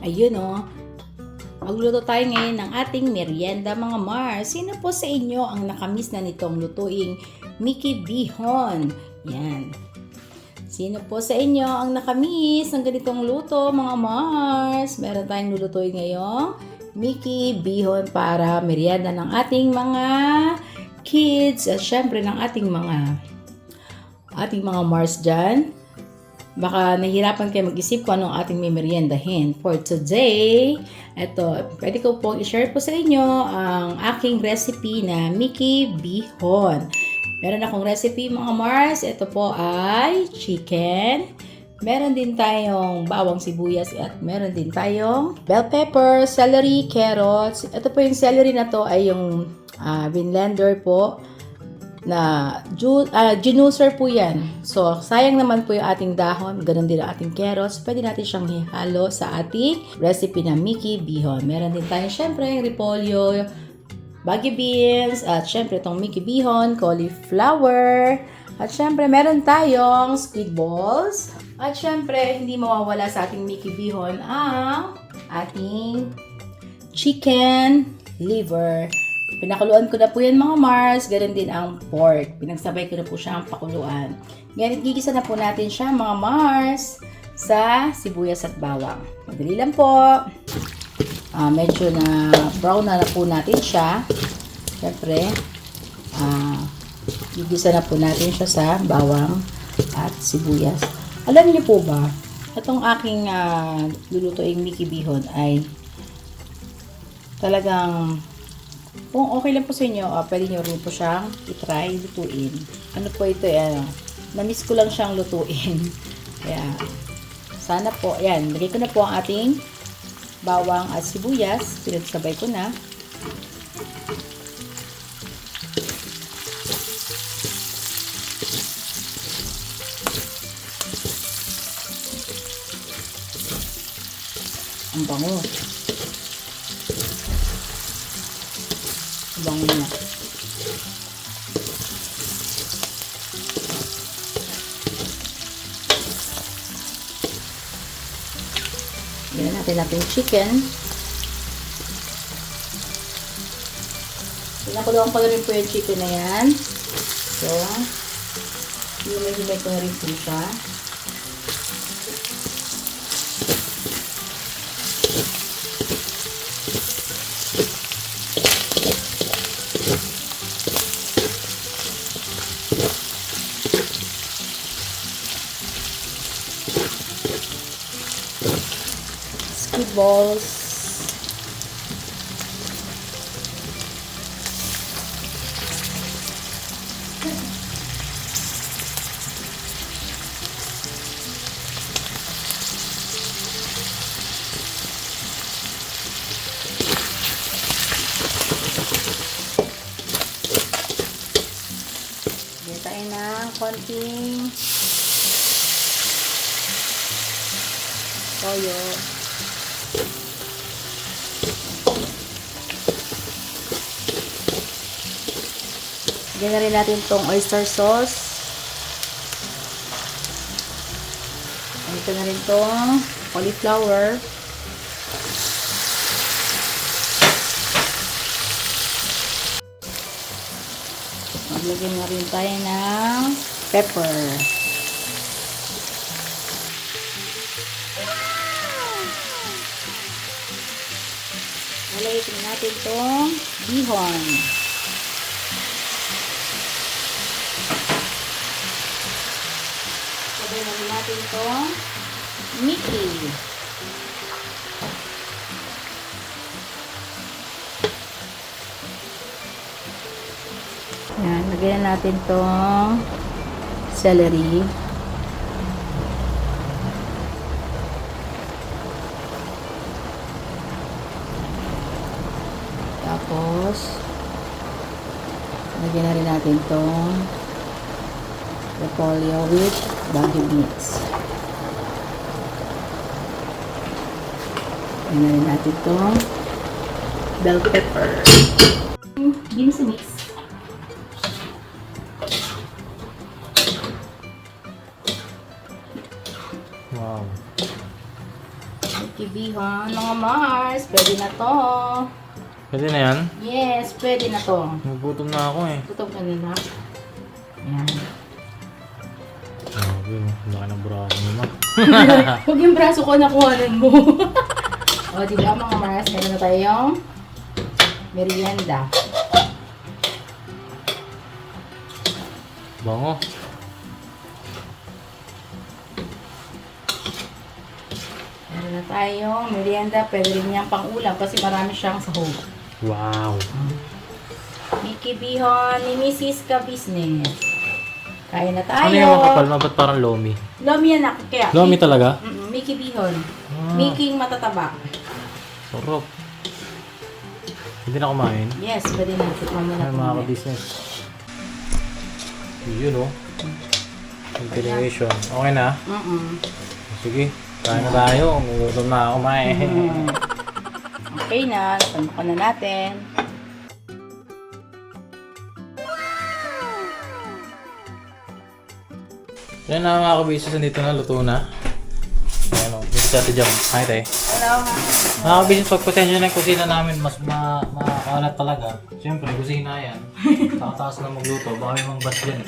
Ayun oh. Magluluto tayo ngayon ng ating merienda mga Mars. Sino po sa inyo ang nakamiss na nitong lutuing Mickey Bihon? Yan. Sino po sa inyo ang nakamiss ng ganitong luto mga Mars? Meron tayong lulutuin ngayong Mickey Bihon para merienda ng ating mga kids at syempre ng ating mga Mars dyan. Baka nahihirapan kayo mag-isip kung anong ating meriendahin. For today, pwede ko pong i-share po sa inyo ang aking recipe na Mickey Bihon. Meron akong recipe mga Mars. Ito po ay chicken. Meron din tayong bawang sibuyas at meron din tayong bell pepper, celery, carrots. Ito po yung celery na to ay yung blender po na juicer po yan. So, sayang naman po yung ating dahon. Ganun din ang ating carrots. Pwede natin siyang ihalo sa ating recipe na Mickey Bihon. Meron din tayo syempre yung repolyo, baggy beans, at syempre itong Mickey Bihon, cauliflower, at syempre meron tayong squid balls. At syempre, hindi mawawala sa ating Mickey Bihon ang ating chicken liver. Pinakuluan ko na po yan mga Mars. Ganun din ang pork. Pinagsabay ko na po siya ang pakuluan. Ngayon, gigisa na po natin siya mga Mars sa sibuyas at bawang. Madali lang po. Medyo na brown na po natin siya. Siyempre, gigisa na po natin siya sa bawang at sibuyas. Alam niyo po ba, itong aking lulutuing Mickey Bihon ay talagang kung okay lang po sa inyo, pwede nyo rin po siyang i-try, lutuin. Ano po ito, na-miss ko lang siyang lutuin. Kaya, sana po, ayan, lagay ko na po ang ating bawang at sibuyas. Pinagsabay ko na. Ang bango. Bango niya. Ganyan natin yung chicken. Pinakuluan ko na rin po yung chicken na yan. So, himay-himay ko na rin po siya. Squid balls. Bigyan tayo ng konting toyo. Lagyan na rin natin itong oyster sauce. Ito na rin itong cauliflower. Maglagyan na rin tayo ng pepper. Nalagyan natin itong bihon. Sabay na rin natin itong Mickey. Yan, lagyan natin itong celery. Tapos, lagyan na rin natin itong repolyo with baggy beans. Lagyan na rin natin itong bell pepper. Beans mix. Wow. Mickey Bihon, mga Mars. Pwede na to. Pwede na yan? Yes, pwede na to. Nagutom na ako eh. Tutok ka nila. Yan. Grabe, laki ng braso mo, ma. Huwag yung braso ko nakuhanan mo. O, diba mga Mars, meron na tayong merienda. Bango. Meron na tayong merienda. Pwede rin niyang pang-ulam kasi marami siyang sahog. Wow. Mickey Bihon ni Mrs. Ka-Business. Kain na tayo. Ano yung makapal ma? Ba't parang lomi? Lomi yan ako. Kaya, Lomi talaga? Mickey Bihon. Ah. Mickey matataba. Sarap. Hindi na kumain. Yes, pwede na. Tikman mo na. Ay, mga ka-business. Yun o. Continuation. Okay na? Sige. Kain na tayo. Umugutom na ako, ma eh. Okay na. Tambakan na natin. Yan na mga ka-business. Nandito na. Luto na. Ayan o. Dito sa Ate Jam. Hi, tayo. Hello, ha? Mga ka-business, pagpasensya na yung kusina namin, mas makalat talaga. Siyempre, kusina yan. Takataas na magluto. Baka may mga bas dyan.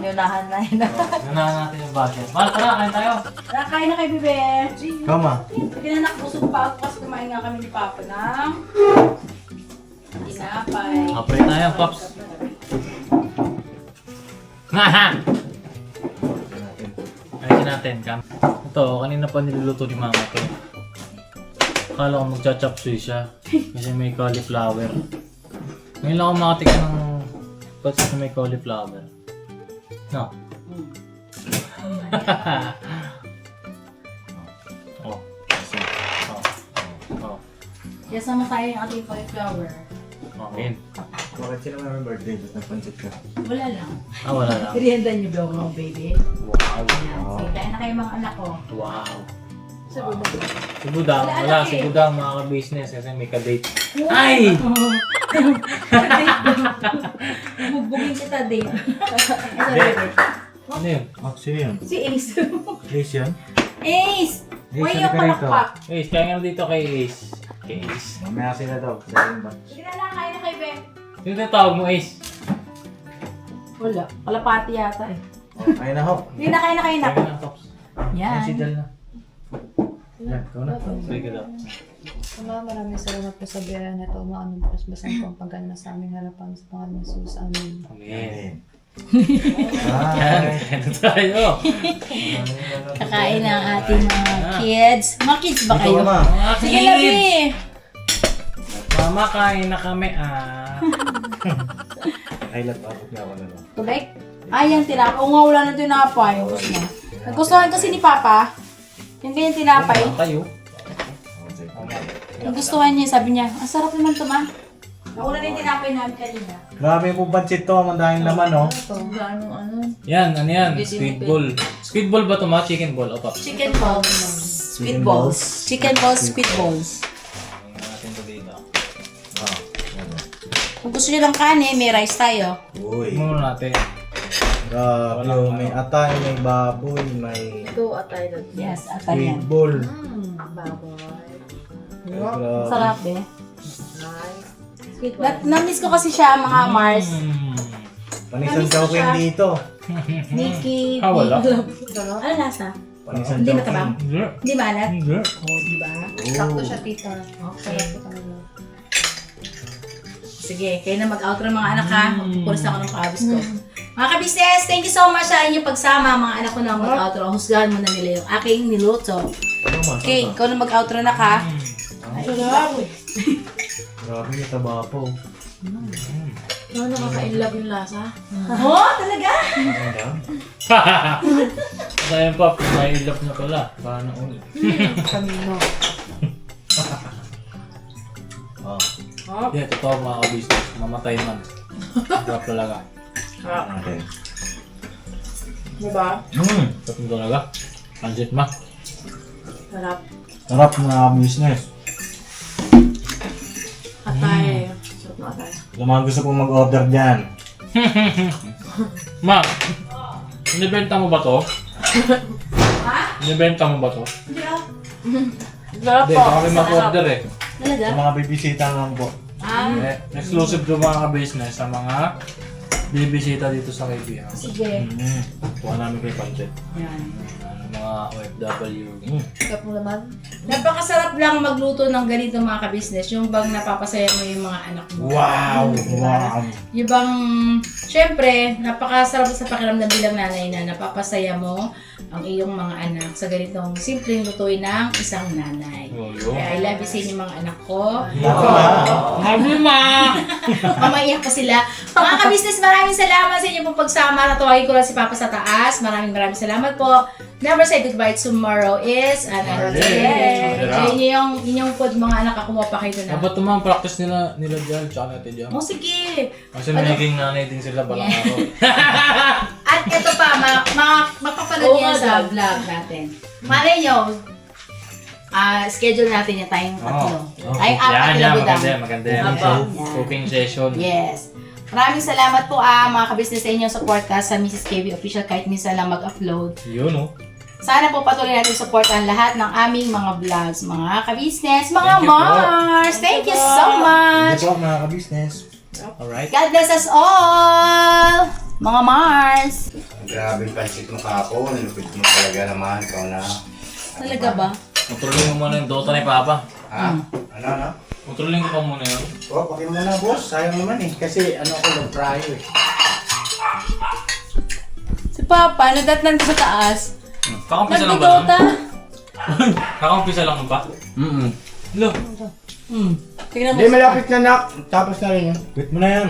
Yunahan na yun. Ganahan natin yung budget. Mahal, tara, kain tayo. Nakain na kay Bebe. Kama. Pinanak, busog pa ako kasi kumain nga kami ni Papa ng tinapay. Kapre tayo, Pops. Haha! Ayusin natin, Kam. Ito, kanina pa niluluto ni Mama to. Akala ko magcha-chop suey siya. Kasi may cauliflower. Ngayon lang ako makatikin ng pats na may cauliflower. No? Oh. Oh. Yes, sama tayo yung ating cauliflower. Amen. Bakit sila may birthday? Ba't nagpansit ka? Wala lang. Ah, wala lang. Merienda niyo daw mga baby. Wow. Ayan, sige, tayo na kayo mga anak ko. Wow. Sa baba. Si Budang, Wala wala. anak Si eh. Budang mga ka-business kasi may ka-date. Ay! Bugbugin kita, Dave. Ano yun? Oh, sino yun? Si Ace. Ace yun? Ace! Ace, Uy, halika yung rito. palakpak. Ace, kaya nga dito kay Ace. Kay Ace. Mamaya sila daw. Sabihin ba? Sige na lang, kain na kay Ben. Sino na tawag mo, Ace? Wala. Kalapati yata eh. Oh, ayun na ho. Hindi na kain na kain na. Kaya nga, Tops. Yan. Si Dal na. Yan, ikaw na. Sige daw. Ama, maraming salamat po sa biyaya na ito. Umaanong po basan po ang pagana sa aming harapan sa pangalan ng Jesus. Amen. Amen. Bye. Ano tayo? Kakain na ang ating mga kids. Mga kids ba Ito kayo? ma. Mga Sige, kids! Labi! Mama, kain na kami Ay, lapapot niya ako na lang. Tubig? Ay, yung tinapay. Oo nga, wala na tinapay. Ubus na. Nagustuhan kasi ni Papa. Yung ganyan tinapay. Tayo. Nagustuhan niya. Sabi niya, ang sarap naman ito, ma. Nauna na yung tinapay namin kanina. Grabe po pansit to. Mandahing laman, oh. Yan, ano yan? Squid ball. Squid ball ba ito, ma? Chicken ball? O, Tops. Chicken balls. Squid balls. Chicken balls, squid balls. Tingnan natin ito dito. Oh. Kung gusto niyo ng kanin, may rice tayo. Uy. Muna natin. Grabe, oh. May atay, may baboy, may Ito at tayo doon. Yes, at squid yan. ball. Baboy. Ay, Ang grabe. sarap eh. Nice. Na-miss ko kasi siya, mga Mars. Panisan chowking dito. Nikki, Ah, wala. Ano lasa? Panisan Hindi matabang? chowking. Hindi. Hindi maalat? Hindi. Oo, di ba? Sakto siya, tita. Okay. Sarap po talaga. Sige, kayo na mag-outro mga anak ha. Magpupulis ako ng kabis ko. Mga kabisnes, thank you so much sa inyong pagsama. Mga anak ko na mag-outro. Husgahan mo na nila yung aking niluto. Ano ma? Okay, ikaw na mag-outro na ka. Grabe, may taba po. Ano, nakaka-inlove yung lasa? Oh, talaga? Sa yan, Pop. May ilap na pala. Paano ulit? Kamino. Oh. Hindi, totoo mga ka-business. Mamatay man. Sarap talaga. Okay. Diba? Sarap talaga. Pansit ma. Sarap. Sarap na business. Atay. Sarap na atay. Kung mga gusto pong mag-order dyan. Ma, inibenta mo ba to? Ha? Inibenta mo ba to? Hindi ako Sarap Hindi, po. baka kami mag-order eh. Talaga? Sa mga bibisita lang po. Ah, Exclusive to mga ka-business sa mga bibisita dito sa kaibigan. sige. Kuha namin kay Panchet. Yan. Mga OFW. Sarap mo naman. Napakasarap lang magluto ng ganito mga ka-business. Yung bang napapasaya mo yung mga anak mo. Wow! Wow! Yung bang, syempre, napakasarap sa pakiramdam bilang nanay na napapasaya mo ang iyong mga anak sa ganitong simpleng lutuin ng isang nanay. Kaya I love you sa inyo mga anak ko. Happy ma! Mamaiyak pa sila. Mga ka-business, maraming salamat sa inyo pong pagsama. Natawagin ko lang si Papa sa taas. Maraming salamat po. Never say goodbye. Tomorrow is another day. So, yun yung food mga anak ako pa kayo na. Dapat naman practice nila Jal, tsaka natin Jal. Oh, sige. Kasi magiging nanay din sila balang Yeah. araw. At ito pa, mapapanood yan sa vlog natin. Malay nyo, schedule natin yung tayong tatlo. Ay, apat na budang. Maganda. Apo. Cooking session. Yes. Maraming salamat po mga ka-business sa inyong support sa Mrs. KB Official kahit minsan lang mag-upload. Yun oh. Sana po patuloy natin supportan lahat ng aming mga vlogs, mga ka-business, mga Thank you po. Mars. Thank you so much. Hindi po mga ka-business. Alright. God bless us all, mga Mars. Grabe yung pansit mo kahapon. Lupit mo talaga naman. Ikaw na. Talaga ba? Kontrolin mo muna yung Dota ni Papa. Ha? Ano? Kontrolin ko pa muna yun. Oh, pakin mo na, boss. Sayang naman eh. Kasi ano ako nag-pryo eh. Si Papa, nadatnan ko sa taas. Kakampisa lang ba lang? Nagdodota. Kakampisa lang ba? Lo. Tingnan mo. Hindi, malapit na nak. Tapos na rin yun. Quit mo na yan.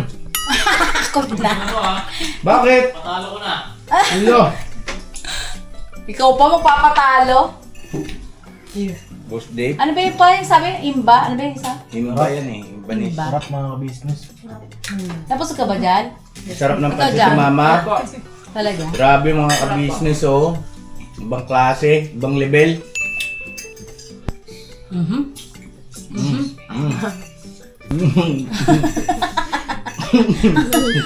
Ako na. Ano ah? Bakit? Patalo ko na. Hello? Ikaw pa magpapatalo. Boss Dave? Ano ba yung pa yung sabi? Imba? Ano ba yung isa? Himba yan eh. Banis. Himba. Sarap mga ka-business. Tapos ka ba dyan? Sarap ng Ito pansit dyan. si mama. Talaga? Grabe mga ka-business oh. Ibang klase, ibang level.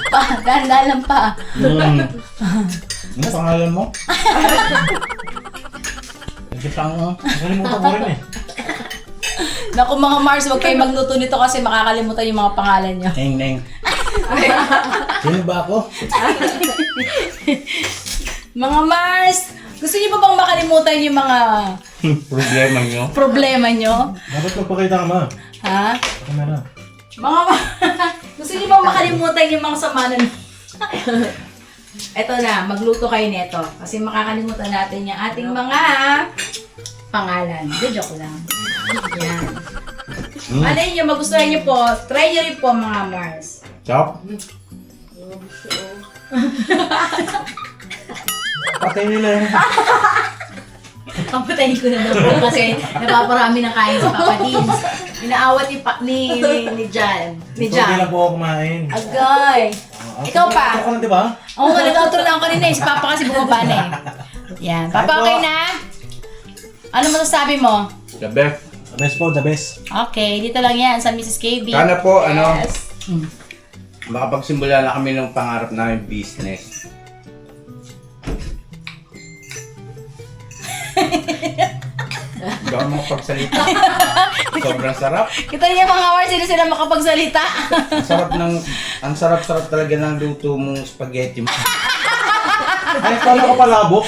Pa, dahan-dahan pa. Ano pangalan mo? Nagsasang nakalimutan ko rin eh. Naku mga Mars, huwag kayo magluto nito kasi makakalimutan yung mga pangalan nyo. Neng, neng. Sino ba ako? Mga Mars, gusto niyo pa bang makalimutan yung mga Problema nyo. problema nyo? Dapat magpakita ka ma. Ha? Kamera. Mga gusto niyo bang makalimutan yung mga samanan? Eto na, magluto kayo nito. Kasi makakalimutan natin yung ating mga pangalan. Di, joke lang. Yan. Malay nyo, magustuhan nyo po. Try nyo rin po mga Mars. Chop. Patay nila yan. Papatayin ko na daw po kasi napaparami ng kain sa Papa Dins. Inaawat ni Jan. Ni Ito hindi Jan. na po ako kumain. Agay. Ikaw pa. Ito ka na diba? Oo nga, nag-outro na ako kanina eh. Si Papa kasi bumaba na eh. Yan. Papa, okay na? Ano masasabi mo? The best. The best po, the best. Okay, dito lang yan sa Mrs. KB. Sana po, ano, Mm. makapagsimula na kami ng pangarap namin business. Hindi ako makapagsalita. Sobrang sarap. Kita niyo mga hours, sino sila makapagsalita. Ang sarap-sarap talaga ng luto mong spaghetti. Ay, kala ko palabok.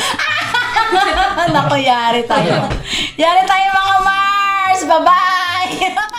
Naku, yari tayo. Yari tayo mga Mars! Bye-bye!